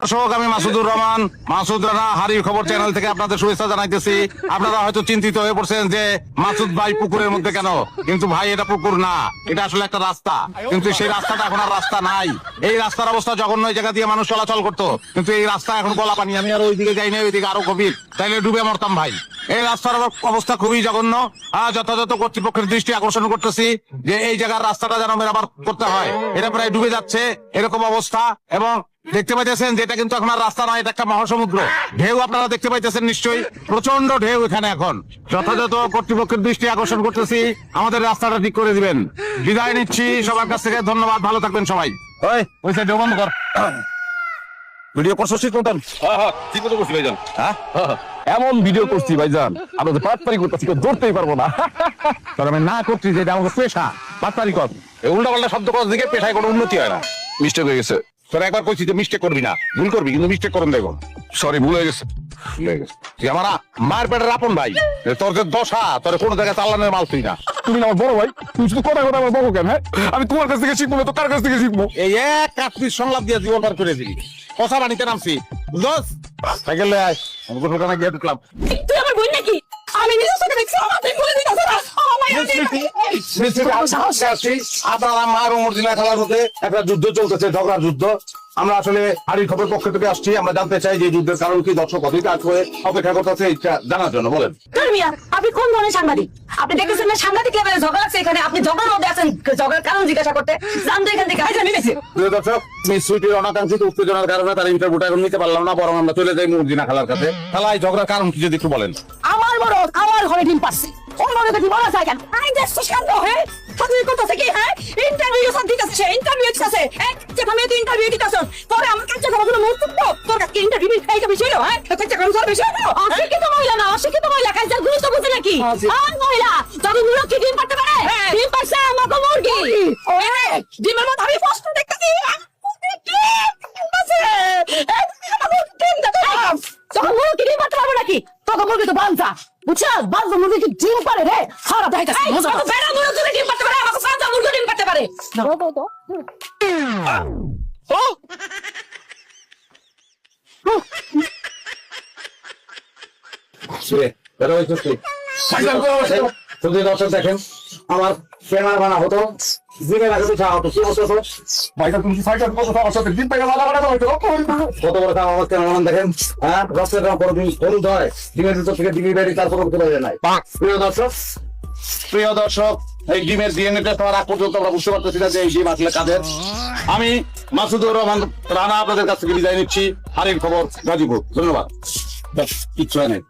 দর্শক, আমি মাসুদুর রহমান, মাসুদ রানা, হারির খবর চ্যানেল থেকে আপনাদের শুভেচ্ছা জানাইতেছি। আপনারা হয়তো চিন্তিত হয়ে পড়ছেন যে মাসুদ ভাই পুকুরের মধ্যে কেন, কিন্তু ভাই এটা পুকুর না, এটা আসলে একটা রাস্তা। কিন্তু সেই রাস্তাটা এখন আর রাস্তা নাই। এই রাস্তার অবস্থা জঘন্য, এই জায়গা দিয়ে মানুষ চলাচল করতো, কিন্তু এই রাস্তা এখন গলা পানি। আমি আর ওইদিকে যাই না, ওইদিকে আরো গভীর, তাইলে ডুবে মরতাম ভাই। এই রাস্তার অবস্থা খুবই জঘন্য। যথাযথ কর্তৃপক্ষের দৃষ্টি আকর্ষণ করতেছি যে এই জায়গার রাস্তাটা যেন মেরামত করতে হয়। এটা প্রায় ডুবে যাচ্ছে, এরকম অবস্থা। এবং দেখতে পাইতেছেন যে এটা কিন্তু এখন আর রাস্তা নয়, এটা একটা মহাসমুদ্র। ঢেউ আপনারা দেখতে পাইতেছেন নিশ্চয়ই, প্রচন্ড ঢেউ এখানে এখন। যথাযথ কর্তৃপক্ষের দৃষ্টি আকর্ষণ করতেছি, আমাদের রাস্তাটা ঠিক করে দিবেন। বিদায় নিচ্ছি সবার কাছ থেকে, ধন্যবাদ, ভালো থাকবেন সবাই। ওই সাইড বন্ধ কর। ভিডিও করছো ঠিক মতন? ঠিক মতো করছি ভাইজান। এমন ভিডিও করছি ভাইজান, আমরা তো পাটপারি করতেছি, কেউ ধরতেই পারবো না। তবে আমি না করছি যে এটা আমাকে পেশা, পাঁচতারি কর। উল্টা পাল্টা শব্দ করার দিকে পেশায় কোনো উন্নতি হয় না। মিস্টেক হয়ে গেছে। তোরা একবার কইছি যে মিস্টেক করবি না, ভুল করবি, কিন্তু মিস্টেক করুন দেখো। সরি, ভুল হয়ে গেছে। তুই আমার মায়ের পেটের আপন ভাই, তোর যে দশা, তোর কোনো জায়গায় চালানের মাল তুই না। তুমি আমার বড় ভাই, তুমি শুধু কথা কথা আমার বড় কেন? হ্যাঁ, আমি তোমার কাছ থেকে শিখবো না তো কার কাছ থেকে শিখবো? এই এক কাঠপিস সংলাপ দিয়ে জীবন পার করে দিবি। কথা বানিতে নামছি, বুঝছস? সাইকেল লয়ে আয়, আমি গোসলখানা গিয়ে ঢুকলাম। তুই আমার বোন নাকি? আমি নিজের চোখে দেখছি, আমার তুই বলে দিতেছ না। আপনারা মা এবং মর্জিনা খেলার মধ্যে একটা যুদ্ধ চলতেছে, ঝগড়ার যুদ্ধ। আমরা আসলে হারির খবর পক্ষ থেকে আসছি, আমরা জানতে চাই যে যুদ্ধের কারণ কি, দর্শক অধিকার করে অপেক্ষা করতেছে এটা জানার জন্য। বলেন মিয়া, আপনি কোন ধরনের সাংবাদিক? আপনি দেখতেছেন না সাংবাদিক লেভেলে ঝগড়া আছে এখানে, আপনি ঝগড়ার মধ্যে আছেন, ঝগড়ার কারণ জিজ্ঞাসা করতে জানতো এখান থেকে। হাই জানি গেছে প্রিয় দর্শক, মিস সুইটির অনাকাঙ্ক্ষিত উত্তেজনার কারণে তার ইন্টারভিউটা এখন নিতে পারলাম না, বরং আমরা চলে যাই মর্জিনা খালার কাছে। খালা, এই ঝগড়ার কারণ কি যদি একটু বলেন? আমার বড় আমার ঘরে ডিম পাচ্ছে, অন্য কথা বলা যায় কেন? আই দেশ তো শান্ত হয়ে তুই করতেছে কি? হ্যাঁ, ইন্টারভিউ সব দিতেছে, সে ইন্টারভিউ দিতেছে। এক যেটা মেয়ে তুই ইন্টারভিউ দিতেছ, পরে আমার কাছে খবরগুলো মুখ ফুটবো, তোর কাছে ইন্টারভিউ এইটা বেশি হলো? হ্যাঁ, কাছে কোন সব বেশি হলো? অশিক্ষিত মহিলা না, অশিক্ষিত মহিলা কাছে গুরুত্ব বুঝে নাকি? আর মহিলা যখন মুরগি ডিম পারতে পারে, ডিম পারছে আমাকে মুরগি। ডিমের মধ্যে আমি প্রশ্ন দেখতেছি, যখন মুরগি ডিম পারতে পারবো নাকি, তখন মুরগি তো বাঞ্চা, বুঝছাস? বাঞ্চা মুরগি কি ডিম পারে রে? খারাপ দেখাইতেছে, বেড়া মুরগি ডিম পারতে পারে, আমাকে বাঞ্চা মুরগি ডিম পারতে পারে। যদি দর্শক দেখেন, আমার প্রেমার বানা হতো, জিমের আগে পিছা হতো, কি হতো? ভাইজান, তুমি কি সাইকেল কত টাকা সাথে দিন পাইলে মাথা কাটা হইতো? কত বড় কাম আমার ক্যামেরাম্যান দেখেন। হ্যাঁ, রক্তের রং কোনো দিন হলুদ হয়, ডিমের ভিতর থেকে ডিমের বেরিয়ে তারপর উঠতে পারে নাই। প্রিয় দর্শক, এই ডিমের ডিএনএ টেস্ট হওয়ার আগ পর্যন্ত আমরা বুঝতে পারতেছি না যে এই ডিম আসলে কাদের। আমি মাসুদুর রহমান রানা আপনাদের কাছ থেকে বিদায় নিচ্ছি। হারির খবর, গাজীপুর। ধন্যবাদ। কিচ্ছু হয় নাই।